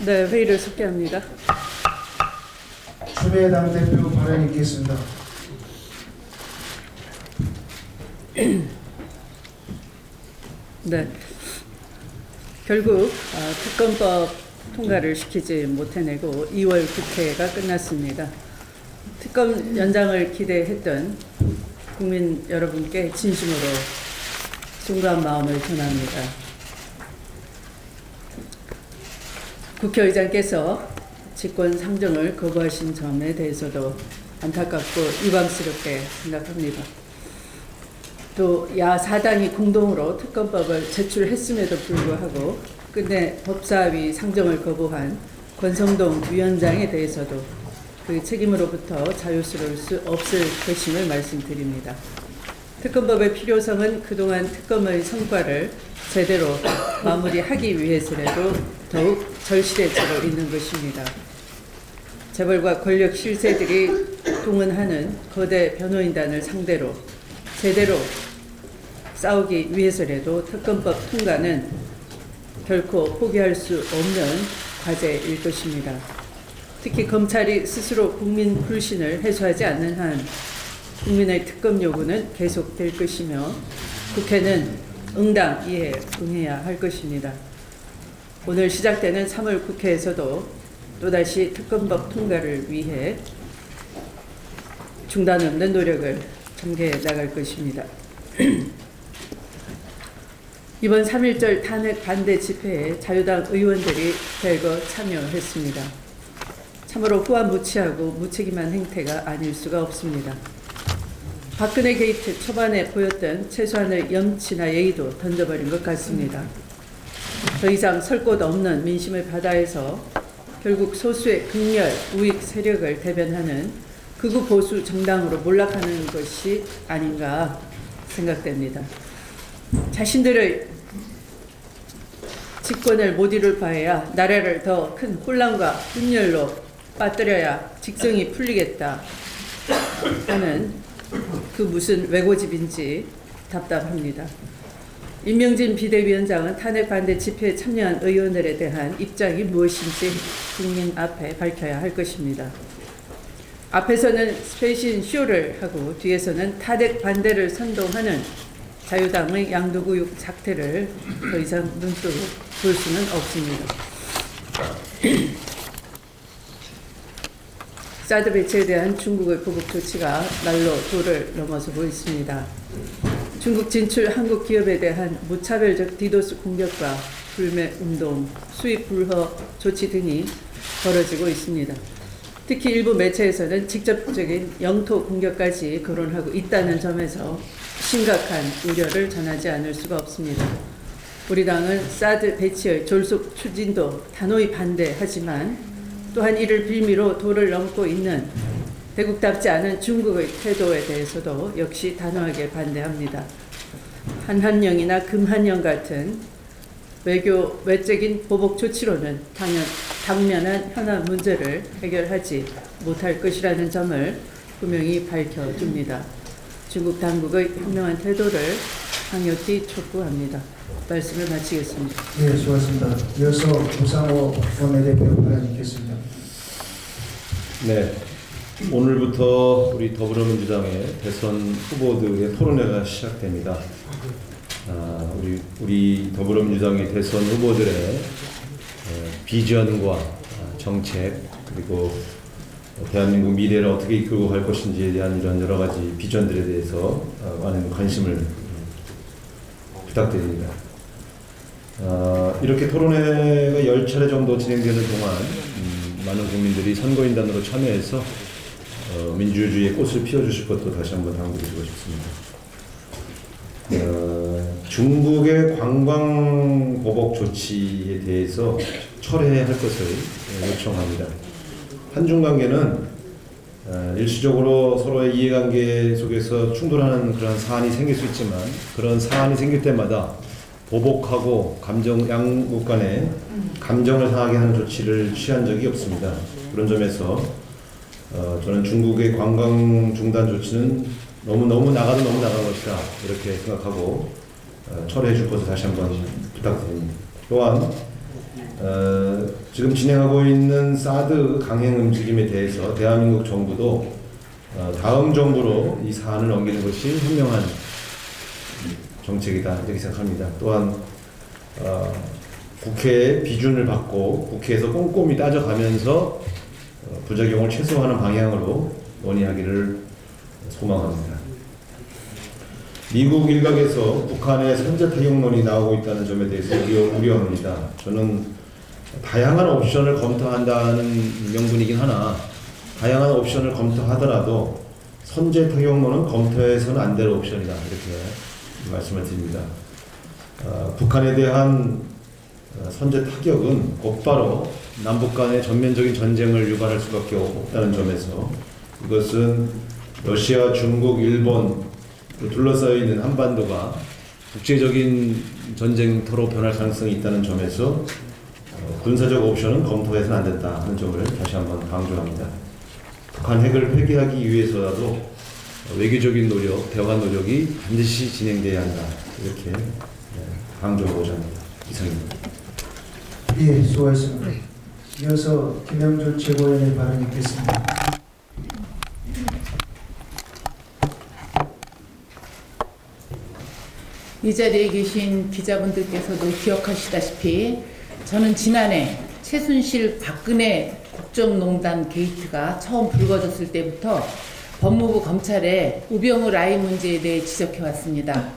네, 회의를 속개합니다. 추미애당 대표 발언 있겠습니다. 네, 결국 특검법 통과를 시키지 못해내고 2월 국회가 끝났습니다. 특검 연장을 기대했던 국민 여러분께 진심으로 송구한 마음을 전합니다. 국회의장께서 직권 상정을 거부하신 점에 대해서도 안타깝고 유감스럽게 생각합니다. 또 야사당이 공동으로 특검법을 제출했음에도 불구하고 끝내 법사위 상정을 거부한 권성동 위원장에 대해서도 그 책임으로부터 자유스러울 수 없을 것임을 말씀드립니다. 특검법의 필요성은 그동안 특검의 성과를 제대로 마무리하기 위해서라도 더욱 절실해지고 있는 것입니다. 재벌과 권력 실세들이 동원하는 거대 변호인단을 상대로 제대로 싸우기 위해서라도 특검법 통과는 결코 포기할 수 없는 과제일 것입니다. 특히 검찰이 스스로 국민 불신을 해소하지 않는 한 국민의 특검 요구는 계속될 것이며 국회는 응당 이에 응해야 할 것입니다. 오늘 시작되는 3월 국회에서도 또다시 특검법 통과를 위해 중단 없는 노력을 전개해 나갈 것입니다. 이번 3.1절 탄핵 반대 집회에 자유당 의원들이 대거 참여했습니다. 참으로 후한무치하고 무책임한 행태가 아닐 수가 없습니다. 박근혜 게이트 초반에 보였던 최소한의 염치나 예의도 던져버린 것 같습니다. 더 이상 설 곳 없는 민심의 바다에서 결국 소수의 극렬 우익 세력을 대변하는 극우 보수 정당으로 몰락하는 것이 아닌가 생각됩니다. 자신들의 직권을 못 이룰 바에야 나라를 더 큰 혼란과 분열로 빠뜨려야 직성이 풀리겠다 하는 그 무슨 외고집인지 답답합니다. 임명진 비대위원장은 탄핵 반대 집회에 참여한 의원들에 대한 입장이 무엇인지 국민 앞에 밝혀야 할 것입니다. 앞에서는 스페이신 쇼를 하고 뒤에서는 탄핵 반대를 선동하는 자유당의 양도구육 작태를 더 이상 눈뜨고 볼 수는 없습니다. 사드 배치에 대한 중국의 보복 조치가 날로 도를 넘어서고 있습니다. 중국 진출 한국 기업에 대한 무차별적 디도스 공격과 불매 운동, 수입 불허 조치 등이 벌어지고 있습니다. 특히 일부 매체에서는 직접적인 영토 공격까지 거론하고 있다는 점에서 심각한 우려를 전하지 않을 수가 없습니다. 우리 당은 사드 배치의 졸속 추진도 단호히 반대하지만 또한 이를 빌미로 도를 넘고 있는 대국답지 않은 중국의 태도에 대해서도 역시 단호하게 반대합니다. 한한령이나 금한령 같은 외적인 보복 조치로는 당면한 현안 문제를 해결하지 못할 것이라는 점을 분명히 밝혀줍니다. 중국 당국의 현명한 태도를 강력히 촉구합니다. 말씀을 마치겠습니다. 네, 수고하셨습니다. 이어서 우상호 원내대표 발언 있겠습니다. 네, 오늘부터 우리 더불어민주당의 대선 후보들의 토론회가 시작됩니다. 우리 더불어민주당의 대선 후보들의 비전과 정책 그리고 대한민국 미래를 어떻게 이끌고 갈 것인지에 대한 이런 여러 가지 비전들에 대해서 많은 관심을 부탁드립니다. 이렇게 토론회가 10차례 정도 진행되는 동안 많은 국민들이 선거인단으로 참여해서 민주주의의 꽃을 피워주실 것도 다시 한번 당부드리고 싶습니다. 중국의 관광 보복 조치에 대해서 철회할 것을 요청합니다. 한중 관계는 일시적으로 서로의 이해관계 속에서 충돌하는 그런 사안이 생길 수 있지만 그런 사안이 생길 때마다 보복하고 양국 간에 감정을 상하게 하는 조치를 취한 적이 없습니다. 그런 점에서 저는 중국의 관광 중단 조치는 너무 나가도 너무 나간 것이다 이렇게 생각하고 철회해 줄 것을 다시 한번 부탁드립니다. 또한 지금 진행하고 있는 사드 강행 움직임에 대해서 대한민국 정부도 다음 정부로 이 사안을 넘기는 것이 현명한 정책이다 이렇게 생각합니다. 또한 국회의 비준을 받고 국회에서 꼼꼼히 따져가면서 부작용을 최소화하는 방향으로 논의하기를 소망합니다. 미국 일각에서 북한의 선제 타격론이 나오고 있다는 점에 대해서 우려합니다. 저는 다양한 옵션을 검토한다는 명분이긴 하나 다양한 옵션을 검토하더라도 선제 타격론은 검토해서는 안 될 옵션이다 이렇게 말씀을 드립니다. 북한에 대한 선제 타격은 곧바로 남북 간의 전면적인 전쟁을 유발할 수밖에 없다는 점에서 이것은 러시아, 중국, 일본 둘러싸여 있는 한반도가 국제적인 전쟁터로 변할 가능성이 있다는 점에서 군사적 옵션은 검토해서는 안 된다 하는 점을 다시 한번 강조합니다. 북한 핵을 폐기하기 위해서라도 외교적인 노력, 대화 노력이 반드시 진행돼야 한다 이렇게 강조하고자 합니다. 이상입니다. 예, 수고하셨습니다. 이어서 김영준 최고위원의 발언이 있겠습니다. 이 자리에 계신 기자분들께서도 기억하시다시피 저는 지난해 최순실 박근혜 국정농단 게이트가 처음 불거졌을 때부터 법무부 검찰의 우병우 라인 문제에 대해 지적해왔습니다.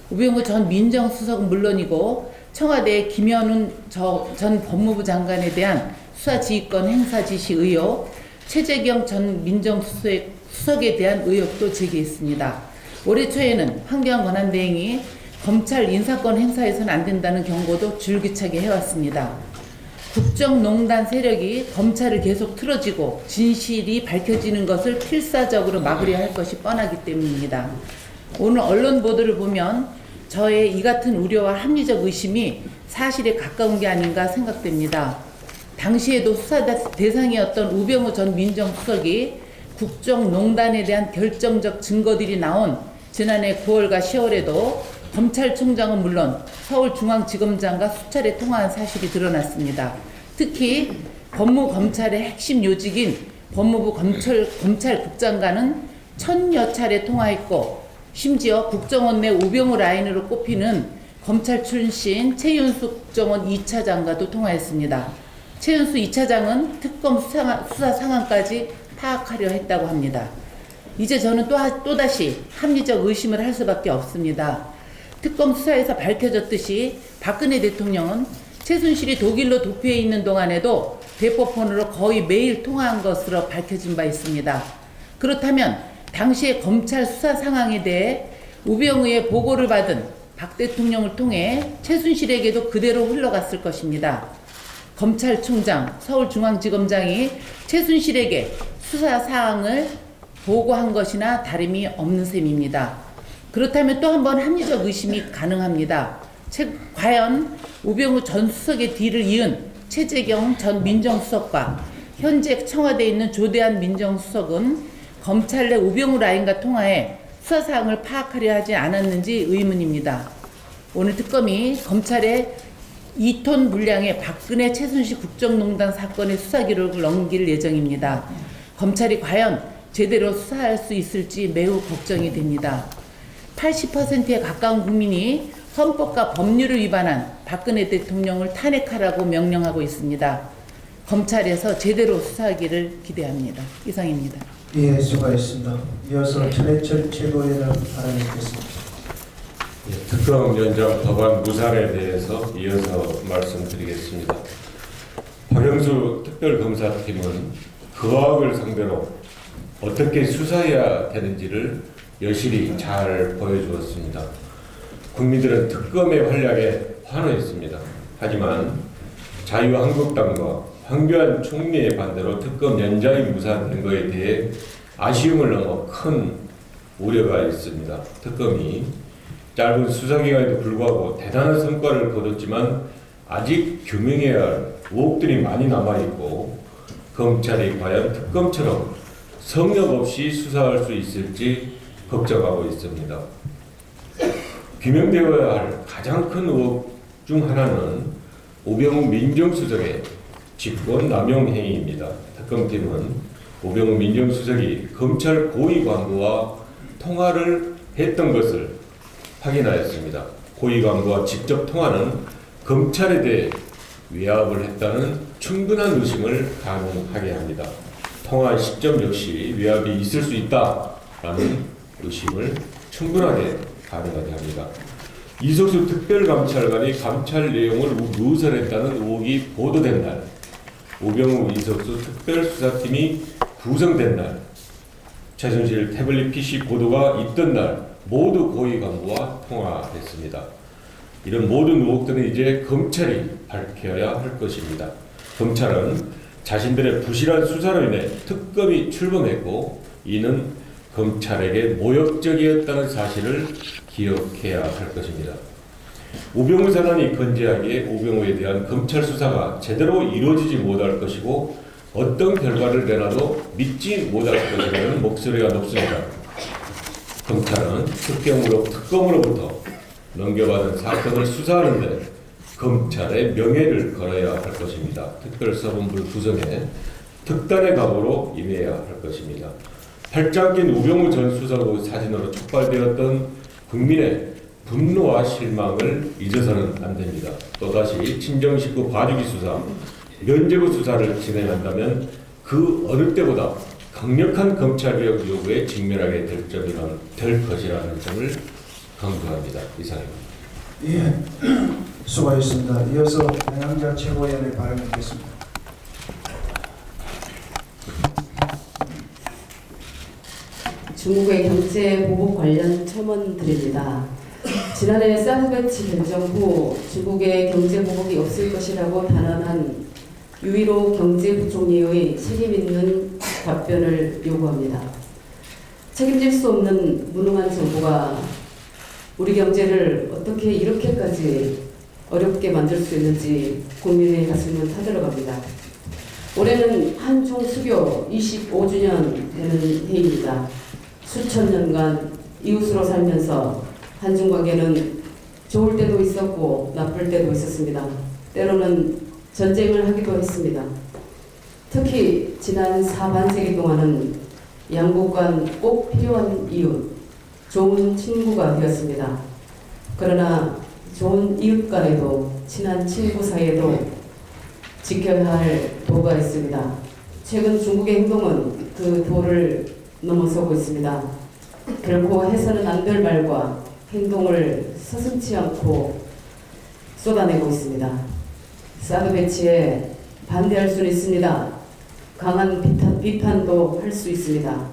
우병우 전 민정수석은 물론이고 청와대 김현훈 전 법무부 장관에 대한 수사지휘권 행사 지시 의혹, 최재경 전 민정수석에 대한 의혹도 제기했습니다. 올해 초에는 황교안 권한대행이 검찰 인사권 행사해서는 안 된다는 경고도 줄기차게 해왔습니다. 국정농단 세력이 검찰을 계속 틀어지고 진실이 밝혀지는 것을 필사적으로 막으려 할 것이 뻔하기 때문입니다. 오늘 언론 보도를 보면 저의 이 같은 우려와 합리적 의심이 사실에 가까운 게 아닌가 생각됩니다. 당시에도 수사 대상이었던 우병우 전 민정수석이 국정농단에 대한 결정적 증거들이 나온 지난해 9월과 10월에도 검찰총장은 물론 서울중앙지검장과 수차례 통화한 사실이 드러났습니다. 특히 법무검찰의 핵심 요직인 법무부 검찰국장과는 1000여 차례 통화했고 심지어 국정원 내 우병우 라인으로 꼽히는 검찰 출신 최윤수 국정원 2차장과도 통화했습니다. 최윤수 2차장은 특검 수사 상황까지 파악하려 했다고 합니다. 이제 저는 또다시 합리적 의심을 할 수밖에 없습니다. 특검 수사에서 밝혀졌듯이 박근혜 대통령은 최순실이 독일로 도피해 있는 동안에도 대포폰으로 거의 매일 통화한 것으로 밝혀진 바 있습니다. 그렇다면 당시의 검찰 수사 상황에 대해 우병우의 보고를 받은 박 대통령을 통해 최순실에게도 그대로 흘러갔을 것입니다. 검찰총장, 서울중앙지검장이 최순실에게 수사 사항을 보고한 것이나 다름이 없는 셈입니다. 그렇다면 또 한 번 합리적 의심이 가능합니다. 과연 우병우 전 수석의 뒤를 이은 최재경 전 민정수석과 현재 청와대에 있는 조대한 민정수석은 검찰 내 우병우 라인과 통화해 수사사항을 파악하려 하지 않았는지 의문입니다. 오늘 특검이 검찰의 2톤 분량의 박근혜 최순실 국정농단 사건의 수사 기록을 넘길 예정입니다. 검찰이 과연 제대로 수사할 수 있을지 매우 걱정이 됩니다. 80%에 가까운 국민이 헌법과 법률을 위반한 박근혜 대통령을 탄핵하라고 명령하고 있습니다. 검찰에서 제대로 수사하기를 기대합니다. 이상입니다. 예, 수고하셨습니다. 이어서 전해철 최고위원의 발언이 있겠습니다. 특검 연장 법안 무산에 대해서 이어서 말씀드리겠습니다. 박영수 특별검사팀은 거학을 상대로 어떻게 수사해야 되는지를 여실히 잘 보여주었습니다. 국민들은 특검의 활약에 환호했습니다. 하지만 자유한국당과 황교안 총리의 반대로 특검 연장이 무산된 것에 대해 아쉬움을 넘어 큰 우려가 있습니다. 특검이 짧은 수사기간에도 불구하고 대단한 성과를 거뒀지만 아직 규명해야 할 의혹들이 많이 남아있고 검찰이 과연 특검처럼 성역 없이 수사할 수 있을지 걱정하고 있습니다. 규명되어야 할 가장 큰 의혹 중 하나는 우병우 민정수석의 직권 남용 행위입니다. 특검팀은 우병우 민정수석이 검찰 고위 관부와 통화를 했던 것을 확인하였습니다. 고위 관부와 직접 통화는 검찰에 대해 외압을 했다는 충분한 의심을 가능하게 합니다. 통화 시점 역시 외압이 있을 수 있다라는 의심을 충분하게 가능하게 합니다. 이석수 특별감찰관이 감찰 내용을 누설했다는 의혹이 보도된 날, 우병우 이석수 특별수사팀이 구성된 날, 최순실 태블릿 PC 보도가 있던 날 모두 고위 간부와 통화했습니다. 이런 모든 의혹들은 이제 검찰이 밝혀야 할 것입니다. 검찰은 자신들의 부실한 수사로 인해 특검이 출범했고 이는 검찰에게 모욕적이었다는 사실을 기억해야 할 것입니다. 우병우 사단이 건재하기에 우병우에 대한 검찰 수사가 제대로 이루어지지 못할 것이고 어떤 결과를 내놔도 믿지 못할 것이라는 목소리가 높습니다. 검찰은 특검으로부터 넘겨받은 사건을 수사하는데 검찰의 명예를 걸어야 할 것입니다. 특별수사본부를 구성해 특단의 각오로 임해야 할 것입니다. 팔짱 낀 우병우 전 수석의 사진으로 촉발되었던 국민의 분노와 실망을 잊어서는 안 됩니다. 또다시 친정식구 봐주기 수사, 면죄부 수사를 진행한다면 그 어느 때보다 강력한 검찰개혁 요구에 직면하게 될 것이라는 점을 강조합니다. 이상입니다. 예, 수고하셨습니다. 이어서 양양자 최고위원의 발언 듣겠습니다. 중국의 경제 보복 관련 첨언 드립니다. 지난해 사드 배치 결정 후 중국의 경제 보복이 없을 것이라고 단언한 유일호 경제부총리의 책임 있는 답변을 요구합니다. 책임질 수 없는 무능한 정부가 우리 경제를 어떻게 이렇게까지 어렵게 만들 수 있는지 국민의 가슴은 타들어갑니다. 올해는 한중 수교 25주년 되는 해입니다. 수천 년간 이웃으로 살면서 한중 관계는 좋을 때도 있었고 나쁠 때도 있었습니다. 때로는 전쟁을 하기도 했습니다. 특히 지난 사반세기 동안은 양국 간 꼭 필요한 이웃, 좋은 친구가 되었습니다. 그러나 좋은 이웃 간에도 친한 친구 사이에도 지켜야 할 도가 있습니다. 최근 중국의 행동은 그 도를 넘어서고 있습니다. 결코 해서는 안 될 말과 행동을 서슴지 않고 쏟아내고 있습니다. 사드 배치에 반대할 수는 있습니다. 강한 비판도 할 수 있습니다.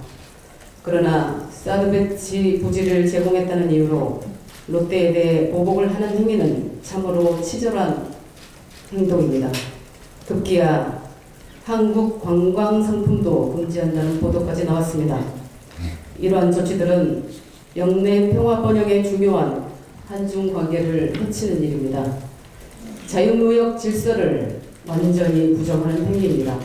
그러나 사드 배치 부지를 제공했다는 이유로 롯데에 대해 보복을 하는 행위는 참으로 치졸한 행동입니다. 급기야 한국 관광 상품도 금지한다는 보도까지 나왔습니다. 이러한 조치들은 영내 평화 번영에 중요한 한중 관계를 해치는 일입니다. 자유무역 질서를 완전히 부정하는 행위입니다.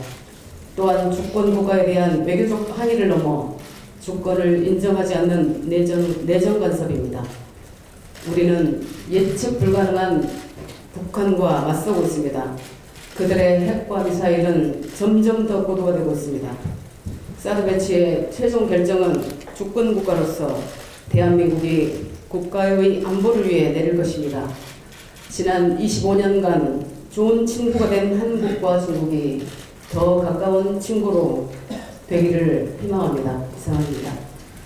또한 주권 국가에 대한 외교적 항의를 넘어 주권을 인정하지 않는 내정 간섭입니다. 우리는 예측 불가능한 북한과 맞서고 있습니다. 그들의 핵과 미사일은 점점 더 고도화되고 있습니다. 사드 배치의 최종 결정은 주권 국가로서 대한민국이 국가의 안보를 위해 내릴 것입니다. 지난 25년간 좋은 친구가 된 한국과 중국이 더 가까운 친구로 되기를 희망합니다. 이상입니다.